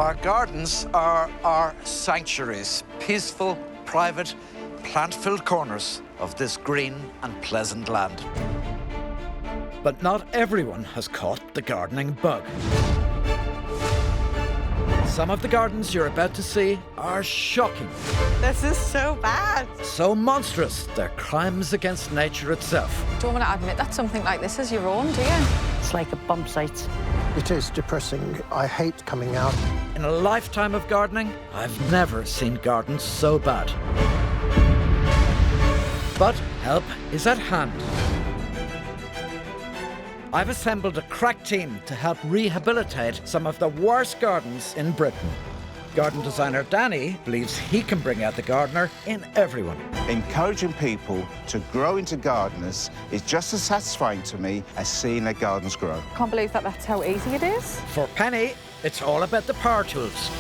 Our gardens are our sanctuaries, peaceful, private, plant-filled corners of this green and pleasant land. But not everyone has caught the gardening bug. Some of the gardens you're about to see are shocking. This is so bad. So monstrous, they're crimes against nature itself. Don't want to admit that something like this is your own, do you? It's like a bomb site. It is depressing. I hate coming out. In a lifetime of gardening, I've never seen gardens so bad. But help is at hand. I've assembled a crack team to help rehabilitate some of the worst gardens in Britain. Garden designer Danny believes he can bring out the gardener in everyone. Encouraging people to grow into gardeners is just as satisfying to me as seeing their gardens grow. Can't believe that that's how easy it is. For Penny, it's all about the power tools.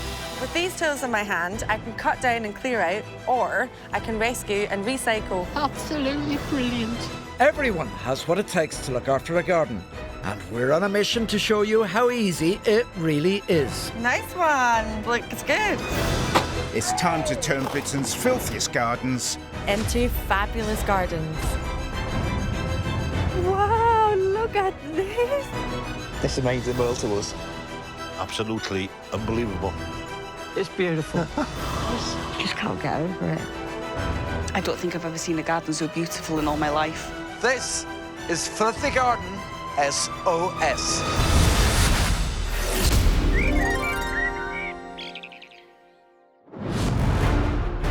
With these tools in my hand, I can cut down and clear out, or I can rescue and recycle. Absolutely brilliant. Everyone has what it takes to look after a garden. And we're on a mission to show you how easy it really is. Nice one. Look, it's good. It's time to turn Britain's filthiest gardens Into fabulous gardens. Wow, look at this. This means the world to us. Absolutely unbelievable. It's beautiful. Just can't get over it. I don't think I've ever seen a garden so beautiful in all my life. This is Filthy Garden SOS.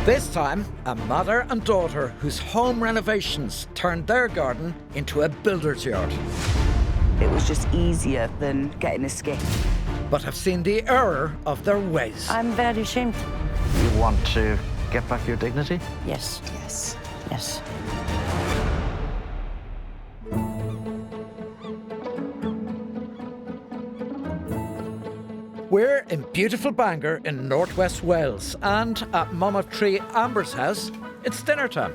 This time, a mother and daughter whose home renovations turned their garden into a builder's yard. It was just easier than getting a skip. But have seen the error of their ways. I'm very ashamed. You want to get back your dignity? Yes. Yes. Yes. We're in beautiful Bangor in northwest Wales, and at Mum of Tree Amber's house, it's dinner time.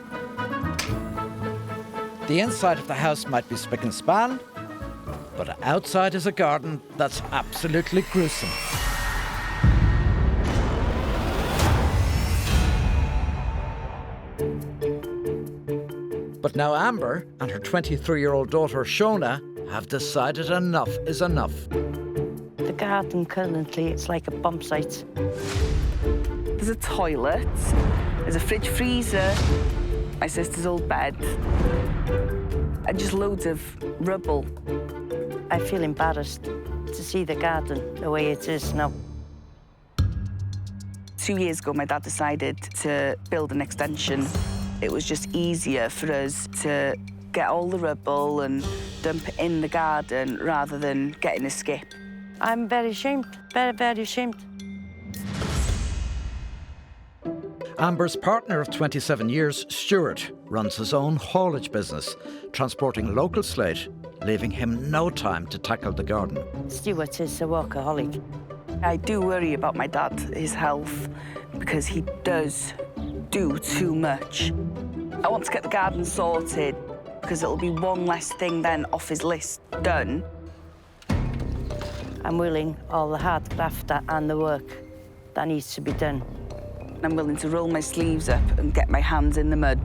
The inside of the house might be spick and span, but outside is a garden that's absolutely gruesome. But now Amber and her 23-year-old daughter Shona have decided enough is enough. The garden currently, it's like a bomb site. There's a toilet, there's a fridge freezer, my sister's old bed, and just loads of rubble. I feel embarrassed to see the garden the way it is now. 2 years ago, my dad decided to build an extension. It was just easier for us to get all the rubble and dump it in the garden rather than getting a skip. I'm very ashamed, very, very ashamed. Amber's partner of 27 years, Stuart, runs his own haulage business, transporting local slate, leaving him no time to tackle the garden. Stuart is a workaholic. I do worry about my dad, his health, because he does do too much. I want to get the garden sorted because it'll be one less thing then off his list done. I'm willing all the hard graft and the work that needs to be done. I'm willing to roll my sleeves up and get my hands in the mud.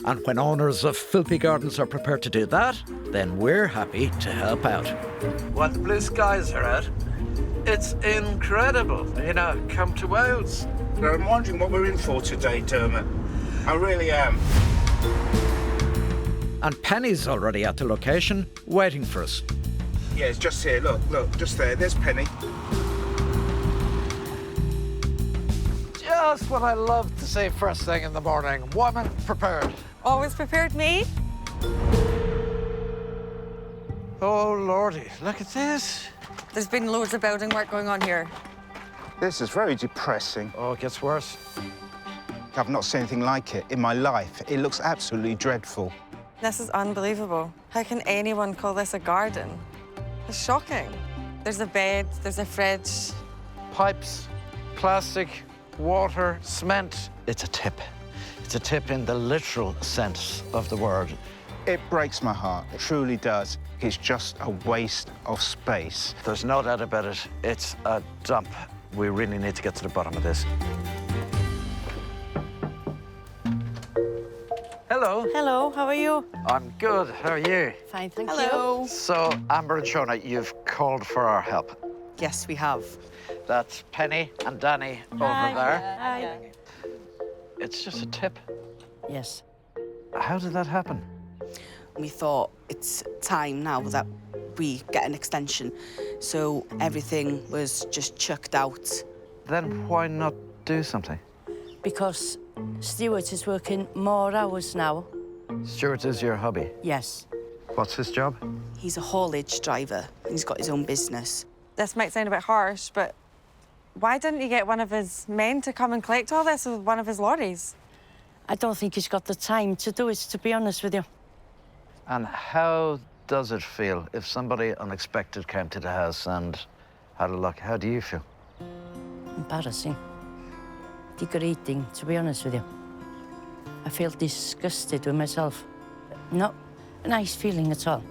And when owners of filthy gardens are prepared to do that, then we're happy to help out. When the blue skies are out, it's incredible. You know, come to Wales. I'm wondering what we're in for today, Dermot. I really am. And Penny's already at the location, waiting for us. Yeah, it's just here. Look, just there. There's Penny. Just what I love to see first thing in the morning. Woman prepared. Always prepared me. Oh, Lordy, look at this. There's been loads of building work going on here. This is very depressing. Oh, it gets worse. I've not seen anything like it in my life. It looks absolutely dreadful. This is unbelievable. How can anyone call this a garden? It's shocking. There's a bed, there's a fridge. Pipes, plastic, water, cement. It's a tip. It's a tip in the literal sense of the word. It breaks my heart. It truly does. It's just a waste of space. There's no doubt about it. It's a dump. We really need to get to the bottom of this. Hello. Hello, how are you? I'm good. How are you? Fine, thank you. Hello. So, Amber and Shona, you've called for our help. Yes, we have. That's Penny and Danny over there. Hi. It's just a tip. Yes. How did that happen? We thought it's time now that we get an extension. So everything was just chucked out. Then why not do something? Because Stuart is working more hours now. Stuart is your hubby. Yes. What's his job? He's a haulage driver. He's got his own business. This might sound a bit harsh, but why didn't you get one of his men to come and collect all this with one of his lorries? I don't think he's got the time to do it, to be honest with you. And how does it feel if somebody unexpected came to the house and had a look? How do you feel? Embarrassing. Degrading, to be honest with you. I feel disgusted with myself. Not a nice feeling at all.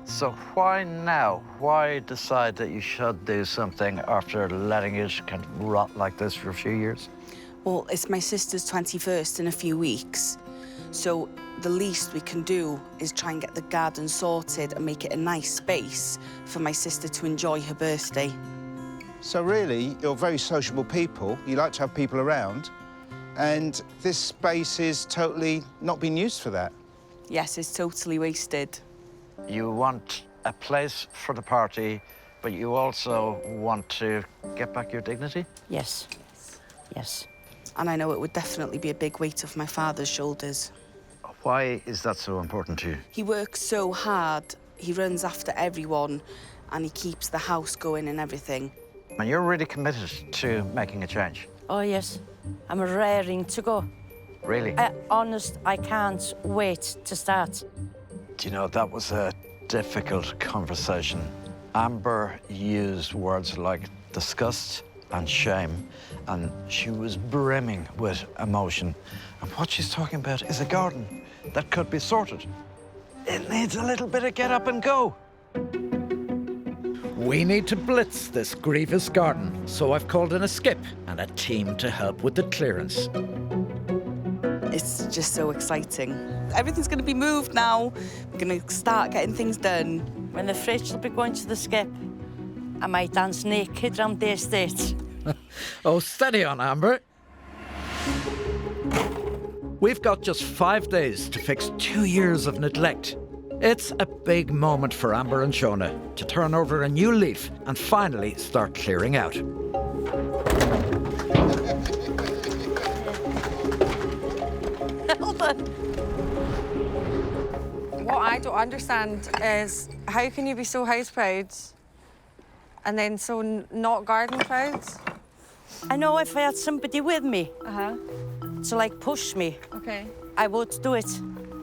So why now? Why decide that you should do something after letting it kind of rot like this for a few years? Well, it's my sister's 21st in a few weeks. So the least we can do is try and get the garden sorted and make it a nice space for my sister to enjoy her birthday. So really, you're very sociable people. You like to have people around. And this space is totally not being used for that. Yes, it's totally wasted. You want a place for the party, but you also want to get back your dignity? Yes. Yes. And I know it would definitely be a big weight off my father's shoulders. Why is that so important to you? He works so hard, he runs after everyone, and he keeps the house going and everything. And you're really committed to making a change? Oh, yes. I'm raring to go. Really? I can't wait to start. Do you know, that was a difficult conversation. Amber used words like disgust and shame, and she was brimming with emotion. And what she's talking about is a garden that could be sorted. It needs a little bit of get up and go. We need to blitz this grievous garden, so I've called in a skip and a team to help with the clearance. It's just so exciting. Everything's going to be moved now. We're going to start getting things done. When the fridge will be going to the skip, I might dance naked round the estate. Oh, steady on, Amber. We've got just 5 days to fix 2 years of neglect. It's a big moment for Amber and Shona to turn over a new leaf and finally start clearing out. What I don't understand is how can you be so house proud and then so not garden proud? I know if I had somebody with me to, like, push me, Okay. I would do it.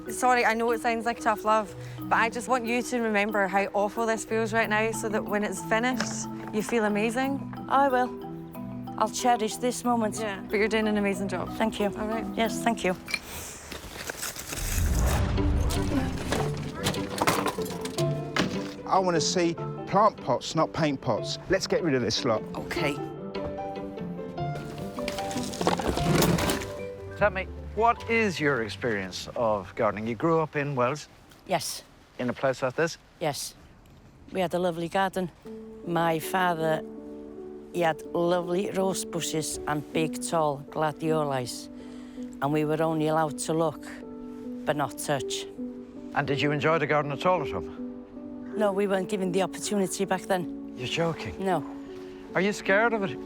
Sorry, I know it sounds like tough love, but I just want you to remember how awful this feels right now so that when it's finished, you feel amazing. I will. I'll cherish this moment. Yeah, but you're doing an amazing job. Thank you. All right. Yes, thank you. I want to see plant pots, not paint pots. Let's get rid of this lot. OK. Tell me, what is your experience of gardening? You grew up in Wales, Yes, in a place like this? yes. We had a lovely garden. My father, he had lovely rose bushes and big, tall gladiolus. And we were only allowed to look, but not touch. And did you enjoy the garden at all at home? No, we weren't given the opportunity back then. You're joking. No. Are you scared of it?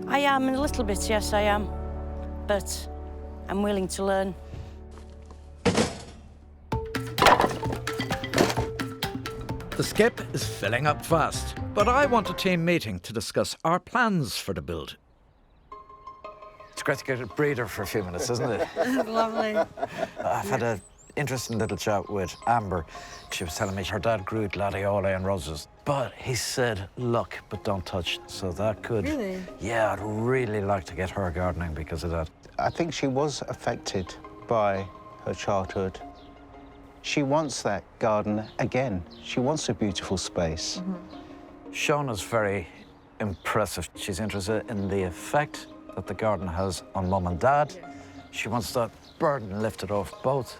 I am a little bit, yes, I am. But I'm willing to learn. The skip is filling up fast, but I want a team meeting to discuss our plans for the build. It's great to get a breather for a few minutes, isn't it? Lovely. I've had an interesting little chat with Amber. She was telling me her dad grew gladioli and roses, but he said, look, but don't touch. So that could... Really? Yeah, I'd really like to get her gardening because of that. I think she was affected by her childhood. She wants that garden again. She wants a beautiful space. Shauna's very impressive. She's interested in the effect that the garden has on Mum and Dad. She wants that burden lifted off both.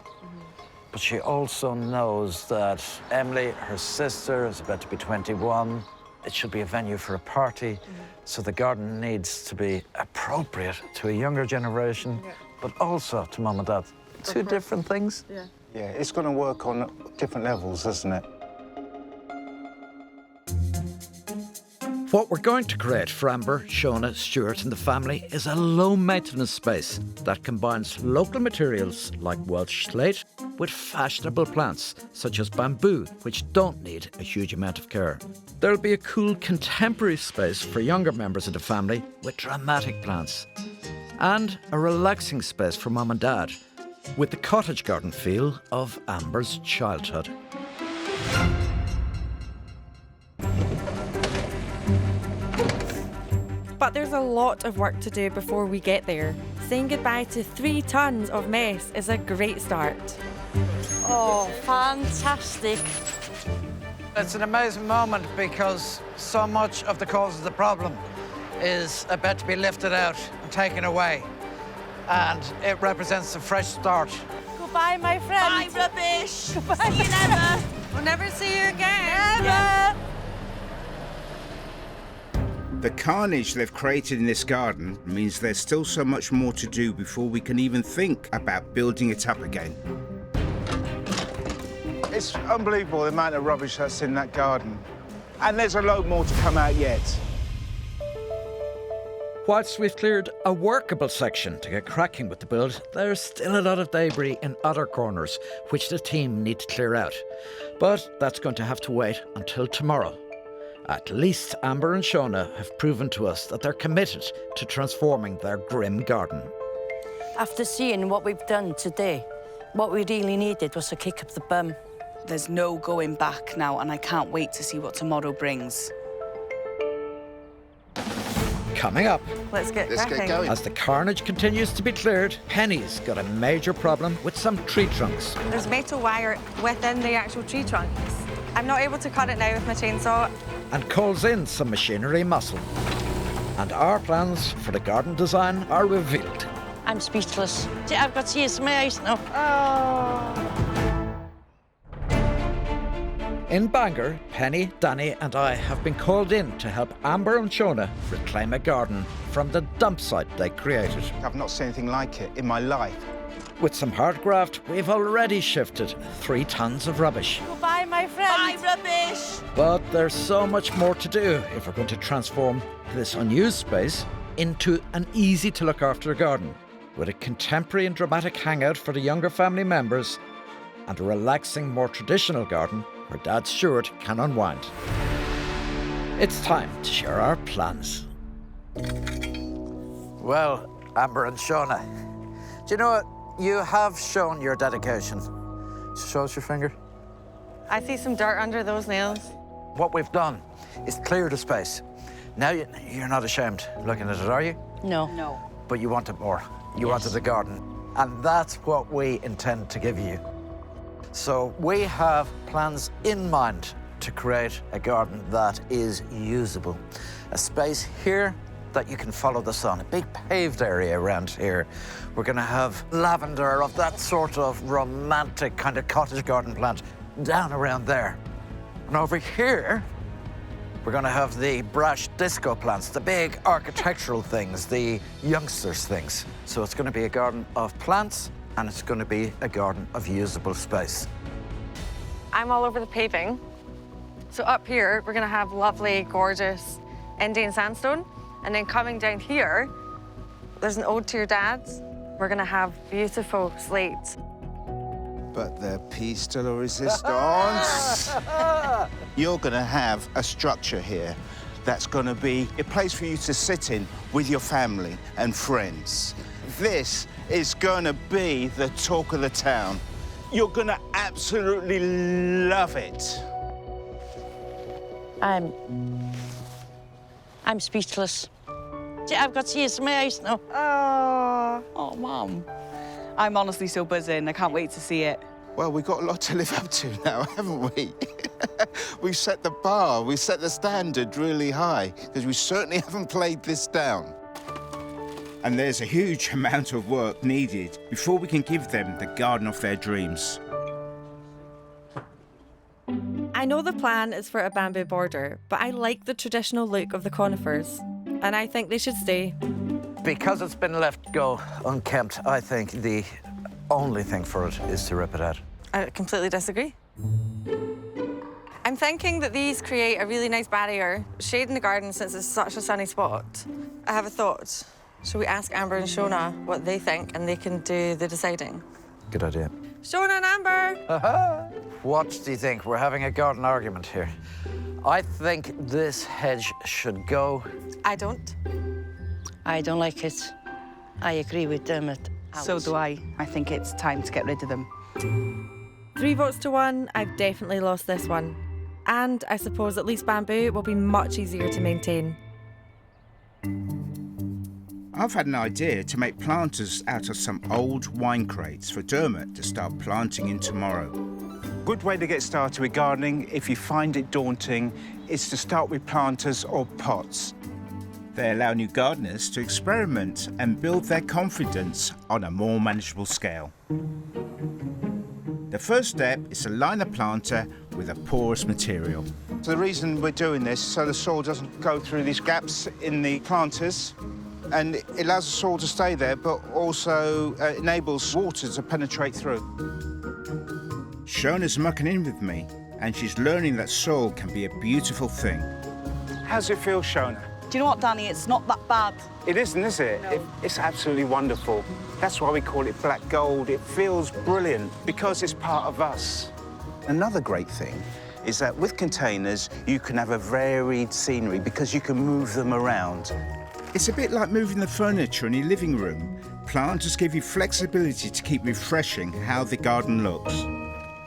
But she also knows that Emily, her sister, is about to be 21. It should be a venue for a party. So the garden needs to be appropriate to a younger generation, but also to Mum and Dad. Two different things. Yeah, it's going to work on different levels, isn't it? What we're going to create for Amber, Shauna, Stuart and the family is a low-maintenance space that combines local materials like Welsh slate with fashionable plants such as bamboo, which don't need a huge amount of care. There'll be a cool contemporary space for younger members of the family with dramatic plants, and a relaxing space for Mum and Dad with the cottage garden feel of Amber's childhood. But there's a lot of work to do before we get there. Saying goodbye to 3 tons of mess is a great start. Oh, fantastic. It's an amazing moment because so much of the cause of the problem is about to be lifted out and taken away. And it represents a fresh start. Goodbye, my friend. Bye, rubbish. Goodbye. See you never. We'll never see you again. Never. The carnage they've created in this garden means there's still so much more to do before we can even think about building it up again. It's unbelievable the amount of rubbish that's in that garden. And there's a load more to come out yet. Whilst we've cleared a workable section to get cracking with the build, there's still a lot of debris in other corners, which the team need to clear out. But that's going to have to wait until tomorrow. At least Amber and Shauna have proven to us that they're committed to transforming their grim garden. After seeing what we've done today, what we really needed was a kick up the bum. There's no going back now, and I can't wait to see what tomorrow brings. Coming up, Let's get cracking. as the carnage continues to be cleared, Penny's got a major problem with some tree trunks. There's metal wire within the actual tree trunks. I'm not able to cut it now with my chainsaw. And calls in some machinery muscle. And our plans for the garden design are revealed. I'm speechless. I've got tears in my eyes now. In Bangor, Penny, Danny and I have been called in to help Amber and Shauna reclaim a garden from the dump site they created. I've not seen anything like it in my life. With some hard graft, we've already shifted 3 tons of rubbish. Goodbye, my friend. Bye, rubbish. But there's so much more to do if we're going to transform this unused space into an easy-to-look-after garden, with a contemporary and dramatic hangout for the younger family members and a relaxing, more traditional garden where Dad Stuart can unwind. It's time to share our plans. Well, Amber and Shauna, do you know what? You have shown your dedication. Show us your finger. I see some dirt under those nails. What we've done is clear the space. Now you're not ashamed looking at it, are you? No. No. But you wanted more. You wanted the garden. And that's what we intend to give you. So we have plans in mind to create a garden that is usable. A space here that you can follow the sun, a big paved area around here. We're going to have lavender of that sort of romantic kind of cottage garden plant down around there. And over here, we're going to have the brash disco plants, the big architectural things, the youngsters' things. So it's going to be a garden of plants, and it's going to be a garden of usable space. I'm all over the paving. So up here, we're gonna have lovely, gorgeous Indian sandstone. And then coming down here, there's an ode to your dads. We're gonna have beautiful slates. But the piece de la resistance. You're going to have a structure here that's going to be a place for you to sit in with your family and friends. This is going to be the talk of the town. You're going to absolutely love it. I'm speechless. I've got tears in my eyes now. Oh. Oh, Mum. I'm honestly so buzzing. I can't wait to see it. Well, we've got a lot to live up to now, haven't we? We've set the bar, we've set the standard really high, because we certainly haven't played this down. And there's a huge amount of work needed before we can give them the garden of their dreams. I know the plan is for a bamboo border, but I like the traditional look of the conifers, and I think they should stay. Because it's been left go unkempt, I think the only thing for it is to rip it out. I completely disagree. I'm thinking that these create a really nice barrier, shade in the garden since it's such a sunny spot. I have a thought. Shall we ask Amber and Shona what they think and they can do the deciding? Good idea. Shona and Amber! What do you think? We're having a garden argument here. I think this hedge should go. I don't. I don't like it. I agree with Dermot. So do I. I think it's time to get rid of them. 3 votes to 1, I've definitely lost this one. And I suppose at least bamboo will be much easier to maintain. I've had an idea to make planters out of some old wine crates for Dermot to start planting in tomorrow. Good way to get started with gardening, if you find it daunting, is to start with planters or pots. They allow new gardeners to experiment and build their confidence on a more manageable scale. The first step is to line the planter with a porous material. So the reason we're doing this is so the soil doesn't go through these gaps in the planters, and it allows the soil to stay there, but also enables water to penetrate through. Shona's mucking in with me, and she's learning that soil can be a beautiful thing. How's it feel, Shona? Do you know what, Danny? It's not that bad. It isn't, is it? No. It's absolutely wonderful. That's why we call it black gold. It feels brilliant because it's part of us. Another great thing is that with containers, you can have a varied scenery because you can move them around. It's a bit like moving the furniture in your living room. Planters give you flexibility to keep refreshing how the garden looks.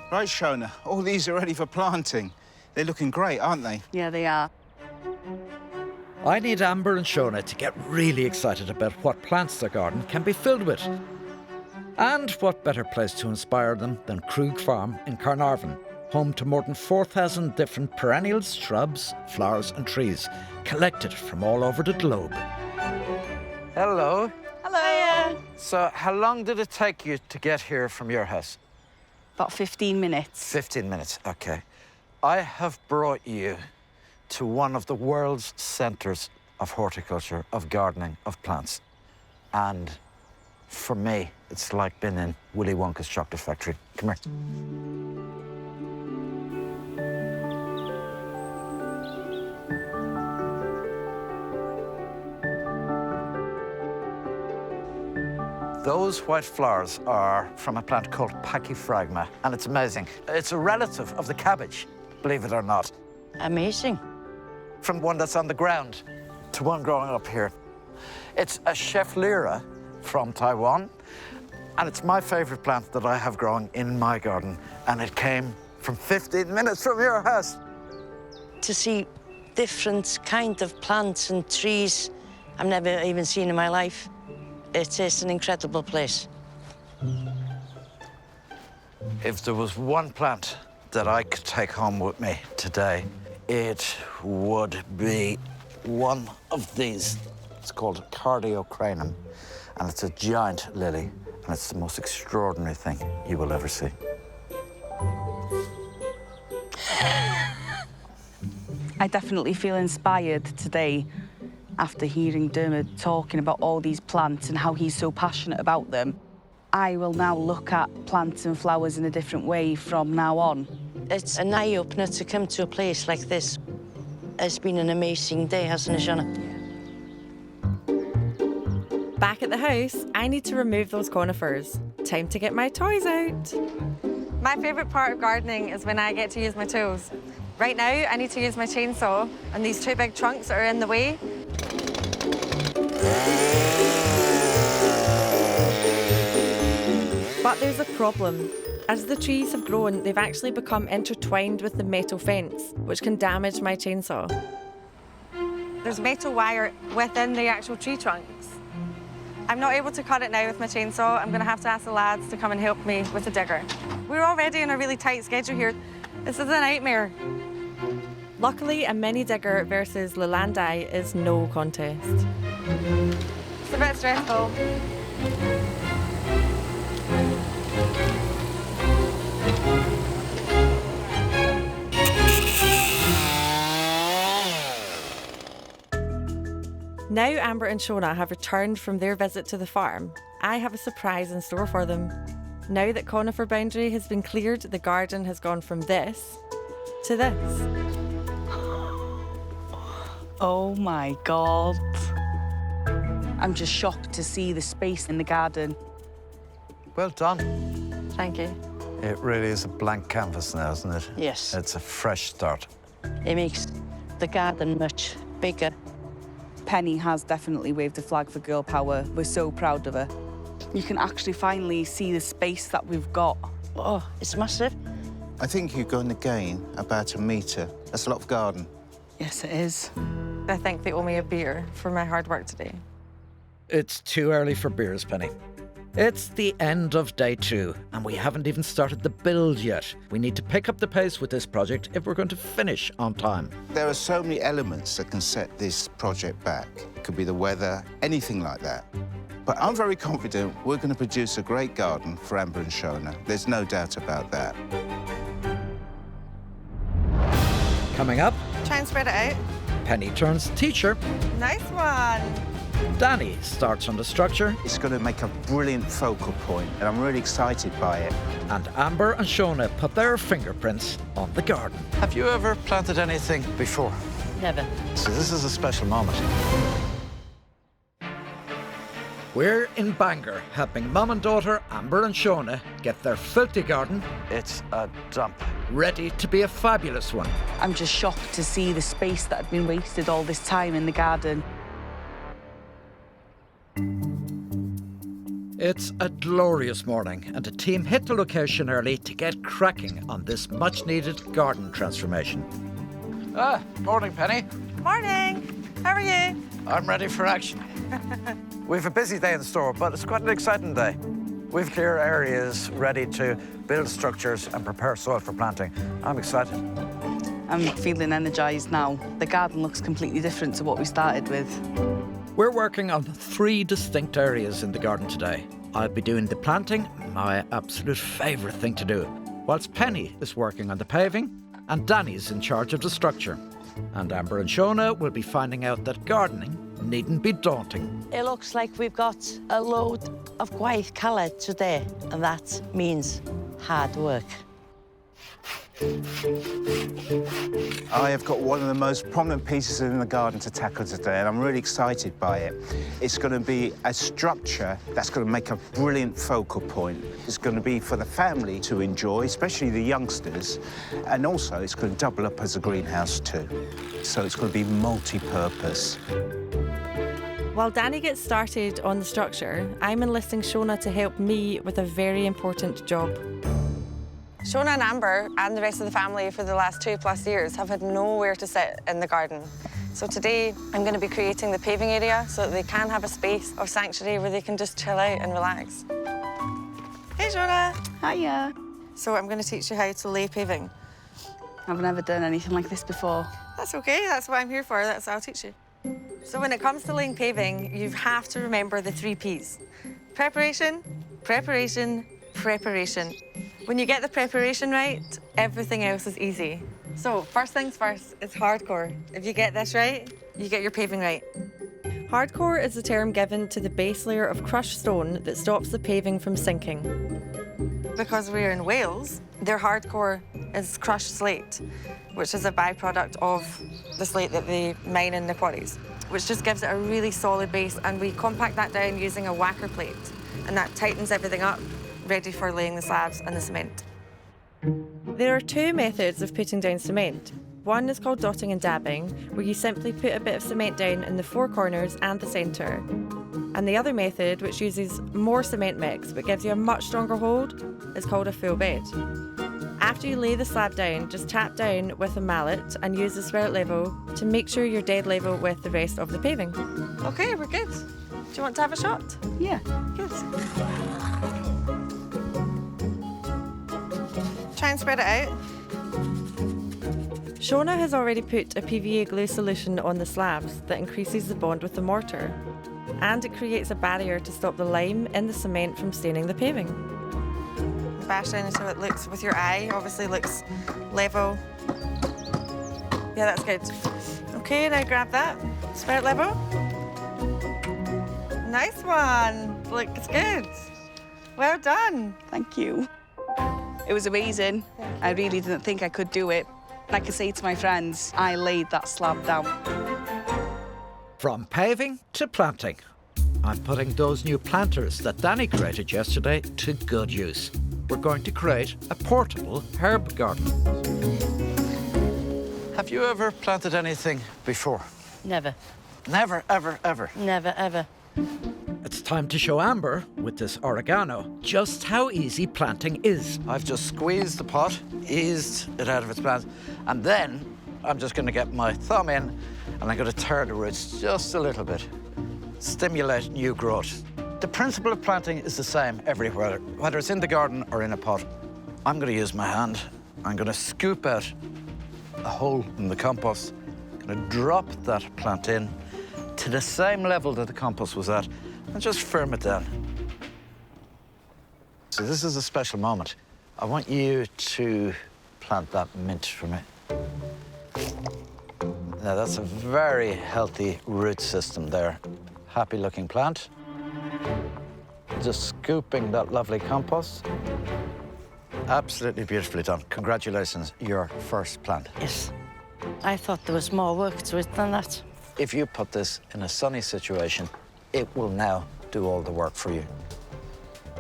Right, Shona, all these are ready for planting. They're looking great, aren't they? Yeah, they are. I need Amber and Shona to get really excited about what plants their garden can be filled with. And what better place to inspire them than Krug Farm in Carnarvon, home to more than 4,000 different perennials, shrubs, flowers and trees, collected from all over the globe. Hello. Hello. So how long did it take you to get here from your house? About 15 minutes. 15 minutes, OK. I have brought you to one of the world's centres of horticulture, of gardening, of plants. And for me, it's like being in Willy Wonka's chocolate factory. Come here. Those white flowers are from a plant called Pachyphragma, and it's amazing. It's a relative of the cabbage, believe it or not. Amazing. From one that's on the ground to one growing up here. It's a chef lyra from Taiwan, and it's my favourite plant that I have growing in my garden, and it came from 15 minutes from your house. To see different kind of plants and trees I've never even seen in my life. It is an incredible place. If there was one plant that I could take home with me today, it would be one of these. It's called Cardiocranum, and it's a giant lily, and it's the most extraordinary thing you will ever see. I definitely feel inspired today after hearing Dermot talking about all these plants and how he's so passionate about them. I will now look at plants and flowers in a different way from now on. It's an eye-opener to come to a place like this. It's been an amazing day, hasn't it, Shona? Back at the house, I need to remove those conifers. Time to get my toys out. My favourite part of gardening is when I get to use my tools. Right now, I need to use my chainsaw, and these 2 big trunks are in the way. But there's a problem. As the trees have grown, they've actually become intertwined with the metal fence, which can damage my chainsaw. There's metal wire within the actual tree trunks. I'm not able to cut it now with my chainsaw. I'm gonna have to ask the lads to come and help me with the digger. We're already in a really tight schedule here. This is a nightmare. Luckily, a mini digger versus Lelandai is no contest. It's a bit stressful. Now Amber and Shona have returned from their visit to the farm, I have a surprise in store for them. Now that conifer boundary has been cleared, the garden has gone from this to this. Oh my God. I'm just shocked to see the space in the garden. Well done. Thank you. It really is a blank canvas now, isn't it? Yes. It's a fresh start. It makes the garden much bigger. Penny has definitely waved the flag for girl power. We're so proud of her. You can actually finally see the space that we've got. Oh, it's massive. I think you're going to gain about 1 metre. That's a lot of garden. Yes, it is. I think they owe me a beer for my hard work today. It's too early for beers, Penny. It's the end of day 2, and we haven't even started the build yet. We need to pick up the pace with this project if we're going to finish on time. There are so many elements that can set this project back. It could be the weather, anything like that. But I'm very confident we're going to produce a great garden for Amber and Shona. There's no doubt about that. Coming up, Try and spread it out. Penny turns teacher, Nice one. Danny starts on the structure, It's going to make a brilliant focal point, and I'm really excited by it. and Amber and Shona put their fingerprints on the garden. Have you ever planted anything before? Never. So this is a special moment. We're in Bangor, helping mum and daughter Amber and Shona get their filthy garden It's a dump. ready to be a fabulous one. I'm just shocked to see the space that had been wasted all this time in the garden. It's a glorious morning, and the team hit the location early to get cracking on this much-needed garden transformation. Morning, Penny. Morning. How are you? I'm ready for action. We've a busy day in the store, but it's quite an exciting day. We've clear areas ready to build structures and prepare soil for planting. I'm excited. I'm feeling energised now. The garden looks completely different to what we started with. We're working on 3 distinct areas in the garden today. I'll be doing the planting, my absolute favourite thing to do, whilst Penny is working on the paving and Danny's in charge of the structure. And Amber and Shona will be finding out that gardening needn't be daunting. It looks like we've got a load of white colour today, and that means hard work. I have got one of the most prominent pieces in the garden to tackle today, and I'm really excited by it. It's going to be a structure that's going to make a brilliant focal point. It's going to be for the family to enjoy, especially the youngsters, and also it's going to double up as a greenhouse too. So it's going to be multi-purpose. While Danny gets started on the structure, I'm enlisting Shona to help me with a very important job. Shona and Amber and the rest of the family for the last 2+ years have had nowhere to sit in the garden. So today I'm going to be creating the paving area so that they can have a space of sanctuary where they can just chill out and relax. Hey Shona! Hiya. So I'm going to teach you how to lay paving. I've never done anything like this before. That's okay, that's what I'm here for, that's what I'll teach you. So when it comes to laying paving, you have to remember the 3 Ps. Preparation, preparation, preparation. When you get the preparation right, everything else is easy. So first things first, it's hardcore. If you get this right, you get your paving right. Hardcore is the term given to the base layer of crushed stone that stops the paving from sinking. Because we're in Wales, their hardcore is crushed slate, which is a byproduct of the slate that they mine in the quarries, which just gives it a really solid base, and we compact that down using a whacker plate, and that tightens everything up, ready for laying the slabs and the cement. There are 2 methods of putting down cement. One is called dotting and dabbing, where you simply put a bit of cement down in the 4 corners and the centre. And the other method, which uses more cement mix but gives you a much stronger hold, is called a full bed. After you lay the slab down, just tap down with a mallet and use the spirit level to make sure you're dead level with the rest of the paving. Okay, we're good. Do you want to have a shot? Yeah. Good. Try and spread it out. Shona has already put a PVA glue solution on the slabs that increases the bond with the mortar, and it creates a barrier to stop the lime in the cement from staining the paving. Bash in until it looks, with your eye, obviously looks level. Yeah, that's good. Okay, now grab that. Spread it level. Nice one. Looks good. Well done. Thank you. It was amazing. I really didn't think I could do it. Like I say to my friends, I laid that slab down. From paving to planting, I'm putting those new planters that Danny created yesterday to good use. We're going to create a portable herb garden. Have you ever planted anything before? Never, Never, ever, ever. never, ever. It's time to show Amber, with this oregano, just how easy planting is. I've just squeezed the pot, eased it out of its plants, and then I'm just going to get my thumb in and I'm going to tear the roots just a little bit, stimulate new growth. The principle of planting is the same everywhere, whether it's in the garden or in a pot. I'm going to use my hand. I'm going to scoop out a hole in the compost, going to drop that plant in to the same level that the compost was at, and just firm it down. So this is a special moment. I want you to plant that mint for me. Now that's a very healthy root system there. Happy looking plant. Just scooping that lovely compost. Absolutely beautifully done. Congratulations, your first plant. Yes. I thought there was more work to it than that. If you put this in a sunny situation, it will now do all the work for you.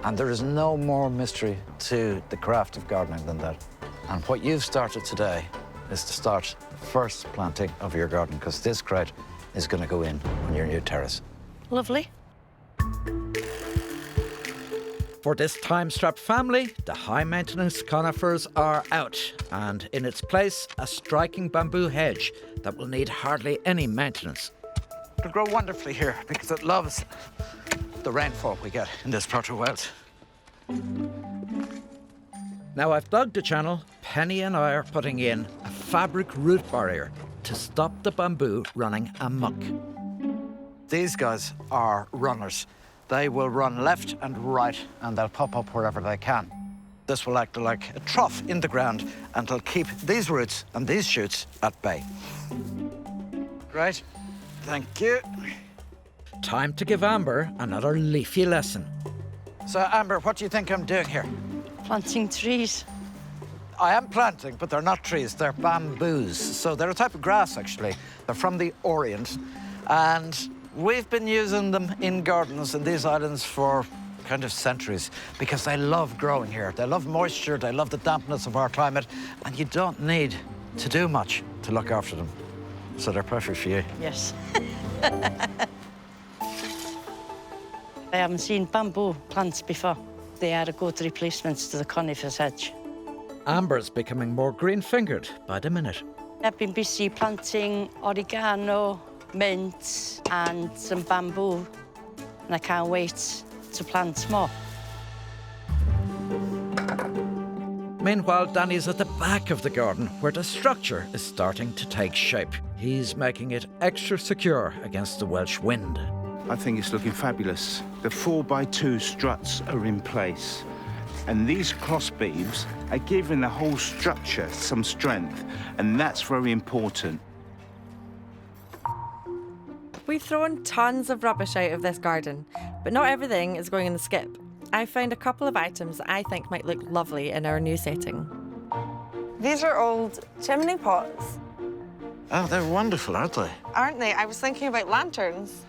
And there is no more mystery to the craft of gardening than that. And what you've started today is to start first planting of your garden, because this crate is going to go in on your new terrace. Lovely. For this time-strapped family, the high-maintenance conifers are out, and in its place, a striking bamboo hedge that will need hardly any maintenance. It'll grow wonderfully here because it loves the rainfall we get in this part of Wales. Now I've dug the channel, Penny and I are putting in a fabric root barrier to stop the bamboo running amok. These guys are runners. They will run left and right, and they'll pop up wherever they can. This will act like a trough in the ground, and it'll keep these roots and these shoots at bay. Great. Thank you. Time to give Amber another leafy lesson. So, Amber, what do you think I'm doing here? Planting trees. I am planting, but they're not trees, they're bamboos. So they're a type of grass, actually. They're from the Orient, and we've been using them in gardens in these islands for kind of centuries because they love growing here. They love moisture, they love the dampness of our climate, and you don't need to do much to look after them. So they're perfect for you. Yes. I haven't seen bamboo plants before. They are a good replacement to the conifer's hedge. Amber's becoming more green-fingered by the minute. I've been busy planting oregano, mint and some bamboo, and I can't wait to plant more. Meanwhile, Danny's at the back of the garden where the structure is starting to take shape. He's making it extra secure against the Welsh wind. I think it's looking fabulous. The 4x2 struts are in place, and these cross beams are giving the whole structure some strength, and that's very important. We've thrown tons of rubbish out of this garden, but not everything is going in the skip. I found a couple of items that I think might look lovely in our new setting. These are old chimney pots. Oh, they're wonderful, aren't they? Aren't they? I was thinking about lanterns.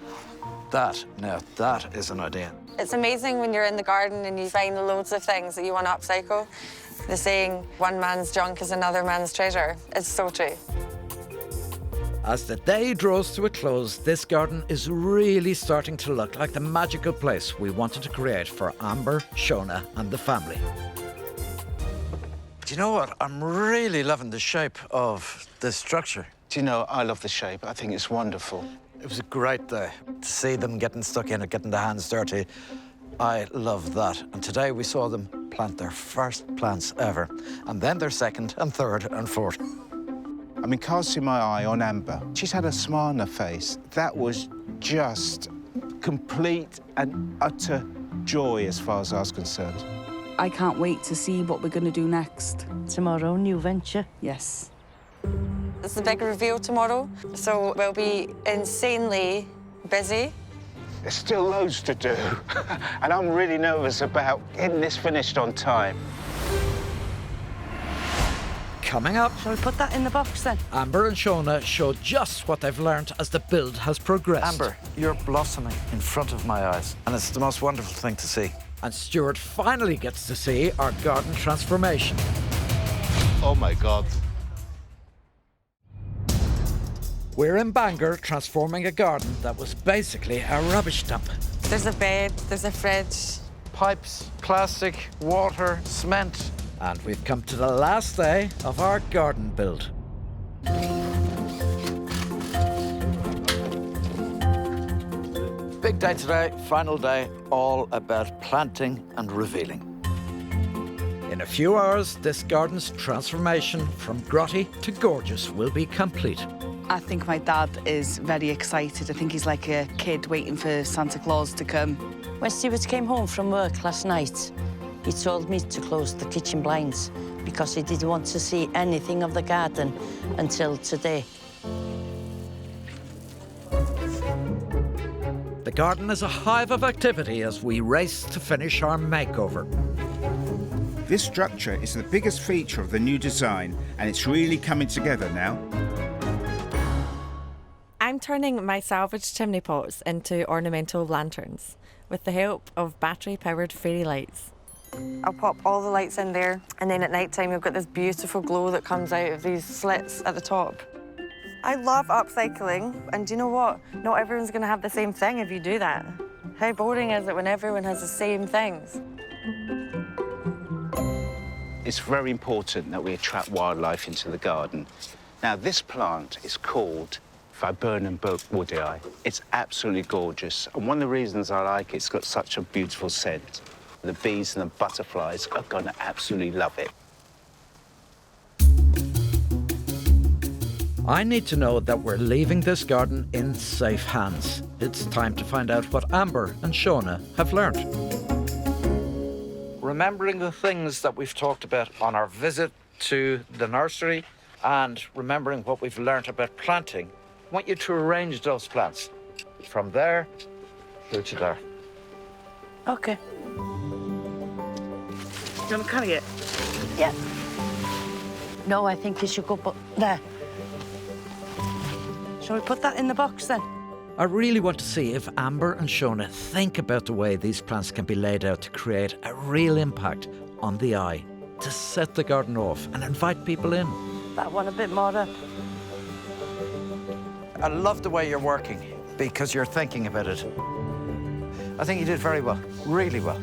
Now that is an idea. It's amazing when you're in the garden and you find loads of things that you want to upcycle. The saying, one man's junk is another man's treasure. It's so true. As the day draws to a close, this garden is really starting to look like the magical place we wanted to create for Amber, Shona and the family. Do you know what? I'm really loving the shape of this structure. Do you know, I love the shape. I think it's wonderful. It was a great day to see them getting stuck in it, getting their hands dirty. I love that. And today we saw them plant their first plants ever, and then their second and third and fourth. I mean, casting my eye on Amber, she's had a smile on her face. That was just complete and utter joy as far as I was concerned. I can't wait to see what we're going to do next. Tomorrow, new venture. Yes. It's the big reveal tomorrow, so we'll be insanely busy. There's still loads to do, and I'm really nervous about getting this finished on time. Coming up, Shall we put that in the box then? Amber and Shona show just what they've learned as the build has progressed. Amber, you're blossoming in front of my eyes, and it's the most wonderful thing to see. And Stuart finally gets to see our garden transformation. Oh my God. We're in Bangor transforming a garden that was basically a rubbish dump. There's a bed, there's a fridge. Pipes, plastic, water, cement. And we've come to the last day of our garden build. Big day today, final day, all about planting and revealing. In a few hours, this garden's transformation from grotty to gorgeous will be complete. I think my dad is very excited. I think he's like a kid waiting for Santa Claus to come. When Stuart came home from work last night, he told me to close the kitchen blinds because he didn't want to see anything of the garden until today. The garden is a hive of activity as we race to finish our makeover. This structure is the biggest feature of the new design, and it's really coming together now. I'm turning my salvaged chimney pots into ornamental lanterns with the help of battery-powered fairy lights. I'll pop all the lights in there, and then at night time you've got this beautiful glow that comes out of these slits at the top. I love upcycling, and do you know what? Not everyone's going to have the same thing if you do that. How boring is it when everyone has the same things? It's very important that we attract wildlife into the garden. Now, this plant is called Viburnum woodii. It's absolutely gorgeous, and one of the reasons I like it's got such a beautiful scent. The bees and the butterflies are going to absolutely love it. I need to know that we're leaving this garden in safe hands. It's time to find out what Amber and Shona have learned. Remembering the things that we've talked about on our visit to the nursery and remembering what we've learnt about planting, I want you to arrange those plants from there through to there. Okay. You want to carry it? Yeah. No, I think you should go put there. Shall we put that in the box then? I really want to see if Amber and Shona think about the way these plants can be laid out to create a real impact on the eye, to set the garden off and invite people in. That one a bit more up. I love the way you're working because you're thinking about it. I think you did very well, really well.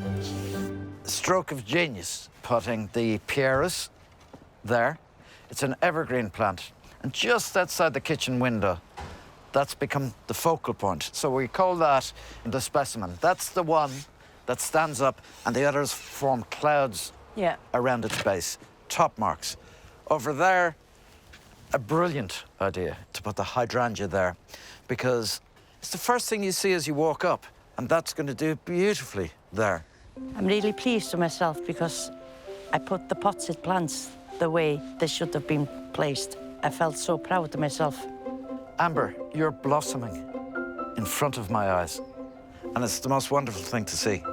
Stroke of genius, putting the Pieris there. It's an evergreen plant. And just outside the kitchen window, that's become the focal point. So we call that the specimen. That's the one that stands up and the others form clouds around its base, top marks. Over there, a brilliant idea to put the hydrangea there because it's the first thing you see as you walk up, and that's going to do beautifully there. I'm really pleased with myself because I put the potted plants the way they should have been placed. I felt so proud of myself. Amber, you're blossoming in front of my eyes, and it's the most wonderful thing to see.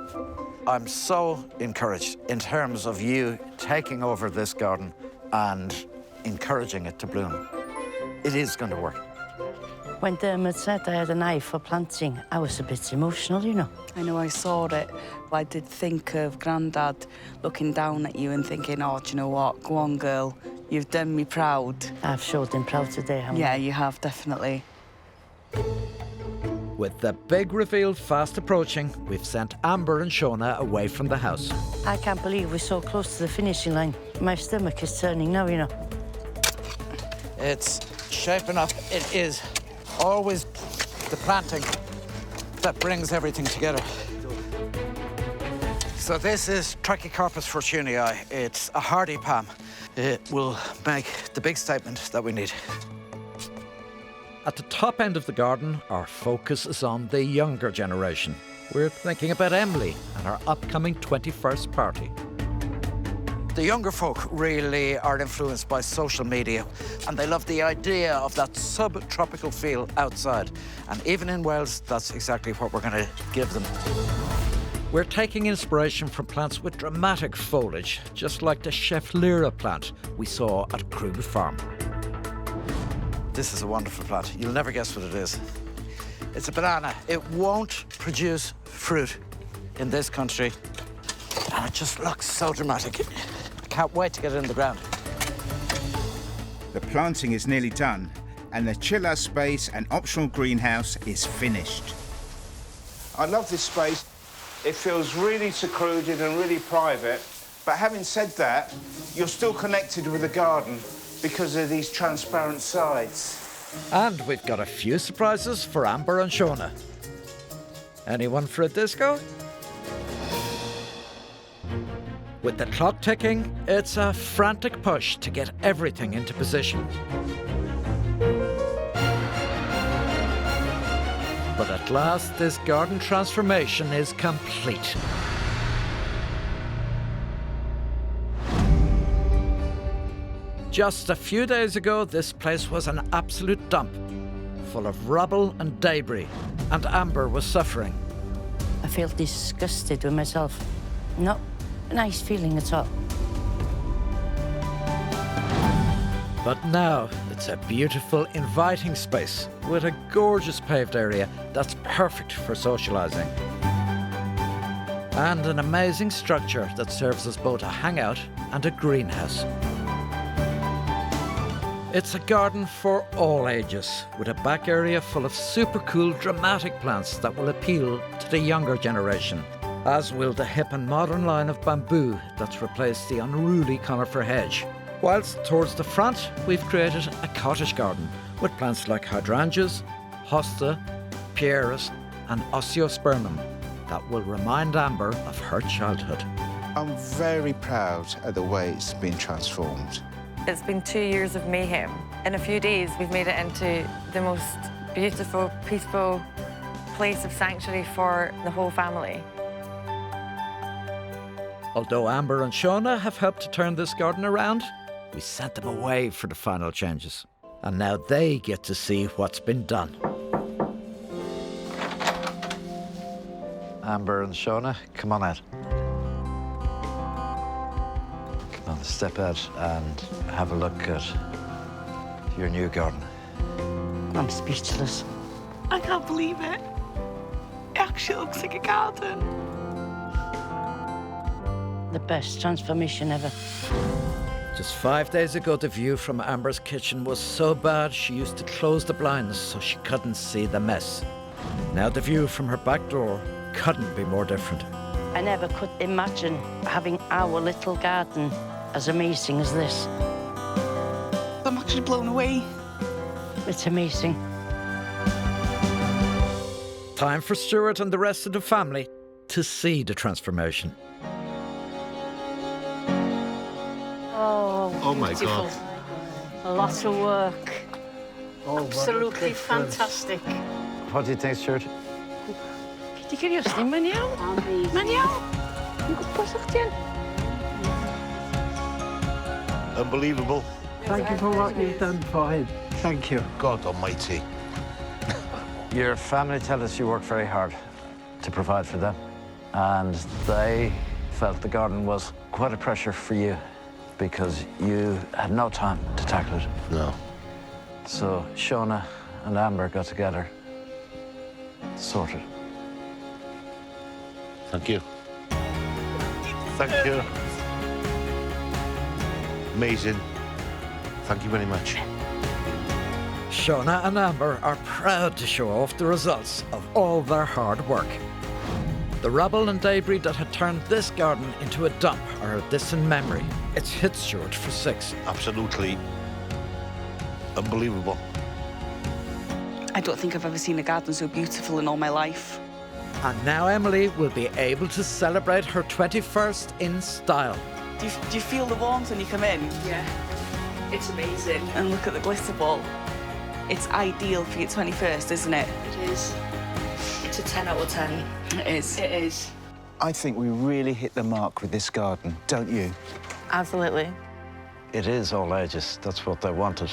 I'm so encouraged in terms of you taking over this garden and encouraging it to bloom. It is going to work. When Diarmuid said I had an eye for planting, I was a bit emotional, you know. I know, I saw it. But I did think of Grandad looking down at you and thinking, oh, do you know what? Go on, girl. You've done me proud. I've showed him proud today, haven't I? Yeah, you have, definitely. With the big reveal fast approaching, we've sent Amber and Shona away from the house. I can't believe we're so close to the finishing line. My stomach is turning now, you know. It's shaping up. It is always the planting that brings everything together. So this is Trachycarpus fortunei. It's a hardy palm. It will make the big statement that we need. At the top end of the garden, our focus is on the younger generation. We're thinking about Emily and her upcoming 21st party. The younger folk really are influenced by social media, and they love the idea of that subtropical feel outside. And even in Wales, that's exactly what we're going to give them. We're taking inspiration from plants with dramatic foliage, just like the Chef Lyra plant we saw at Crewe Farm. This is a wonderful plant. You'll never guess what it is. It's a banana. It won't produce fruit in this country, and it just looks so dramatic. I can't wait to get it in the ground. The planting is nearly done, and the chiller space and optional greenhouse is finished. I love this space. It feels really secluded and really private, but having said that, you're still connected with the garden because of these transparent sides. And we've got a few surprises for Amber and Shona. Anyone for a disco? With the clock ticking, it's a frantic push to get everything into position. But at last, this garden transformation is complete. Just a few days ago, this place was an absolute dump, full of rubble and debris, and Amber was suffering. I feel disgusted with myself. Not a nice feeling at all. But now, it's a beautiful, inviting space with a gorgeous paved area that's perfect for socialising. And an amazing structure that serves as both a hangout and a greenhouse. It's a garden for all ages, with a back area full of super cool, dramatic plants that will appeal to the younger generation, as will the hip and modern line of bamboo that's replaced the unruly conifer hedge. Whilst towards the front, we've created a cottage garden with plants like hydrangeas, hosta, pieris and osteospermum that will remind Amber of her childhood. I'm very proud of the way it's been transformed. It's been 2 years of mayhem. In a few days, we've made it into the most beautiful, peaceful place of sanctuary for the whole family. Although Amber and Shona have helped to turn this garden around, we sent them away for the final changes. And now they get to see what's been done. Amber and Shona, come on out. Come on, step out and have a look at your new garden. I'm speechless. I can't believe it. It actually looks like a garden. The best transformation ever. Just 5 days ago, the view from Amber's kitchen was so bad she used to close the blinds so she couldn't see the mess. Now the view from her back door couldn't be more different. I never could imagine having our little garden as amazing as this. I'm actually blown away. It's amazing. Time for Stuart and the rest of the family to see the transformation. Oh my God. A lot of work. Absolutely fantastic. What do you think, Stuart? Gei di curios di, mae'n iawn. Mae'n iawn. Yn gwybod o'ch ti yn? Unbelievable. Thank you for what you've done for him. Thank you. God almighty. Your family tell us you work very hard to provide for them, and they felt the garden was quite a pressure for you because you had no time to tackle it. No. So Shona and Amber got together, sorted. Thank you. Thank you. Amazing. Thank you very much. Shona and Amber are proud to show off the results of all their hard work. The rubble and debris that had turned this garden into a dump are a distant memory. It's hit Stuart for 6. Absolutely unbelievable. I don't think I've ever seen a garden so beautiful in all my life. And now Emily will be able to celebrate her 21st in style. Do you feel the warmth when you come in? Yeah. It's amazing. And look at the glitter ball. It's ideal for your 21st, isn't it? It is. It's a 10 out of 10. It is. It is. I think we really hit the mark with this garden, don't you? Absolutely. It is all ages. That's what they wanted.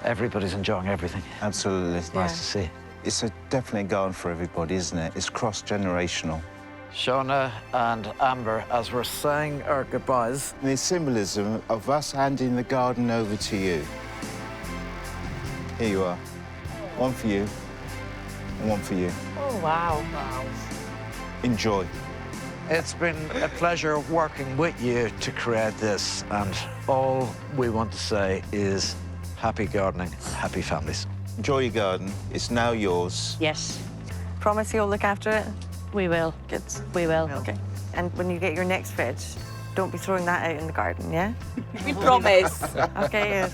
Everybody's enjoying everything. Absolutely. It's nice to see. It's definitely a garden for everybody, isn't it? It's cross-generational. Shona and Amber, as we're saying our goodbyes, The symbolism of us handing the garden over to you. Here you are. One for you, and one for you. Oh, wow. Enjoy. it's been a pleasure working with you to create this, and all we want to say is happy gardening, happy families. Enjoy your garden. It's now yours. Yes, Promise you'll look after it? we will. Good. We will. Okay. And when you get your next veg, don't be throwing that out in the garden, yeah? We promise. Okay.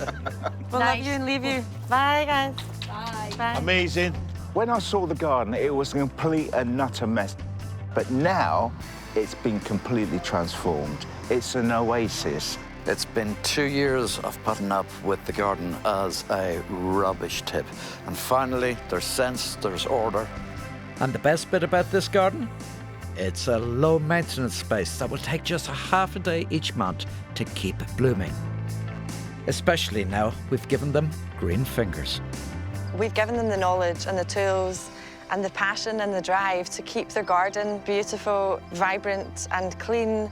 We'll love you and leave you. Bye, guys. Bye. Bye. Amazing. When I saw the garden, it was a complete and utter mess. But now, it's been completely transformed. It's an oasis. It's been 2 years of putting up with the garden as a rubbish tip. And finally, there's sense, there's order. And the best bit about this garden? It's a low-maintenance space that will take just a half a day each month to keep blooming. Especially now we've given them green fingers. We've given them the knowledge and the tools and the passion and the drive to keep their garden beautiful, vibrant and clean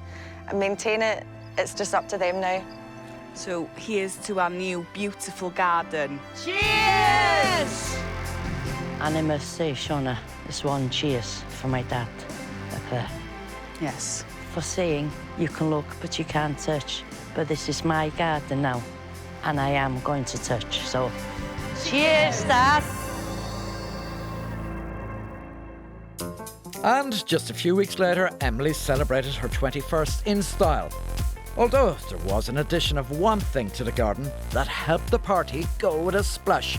and maintain it. It's just up to them now. So here's to our new beautiful garden. Cheers! And I must say, Shona, this one cheers for my dad up there. Yes. For saying you can look but you can't touch. But this is my garden now, and I am going to touch. So, cheers, Dad! And just a few weeks later, Emily celebrated her 21st in style. Although there was an addition of one thing to the garden that helped the party go with a splash.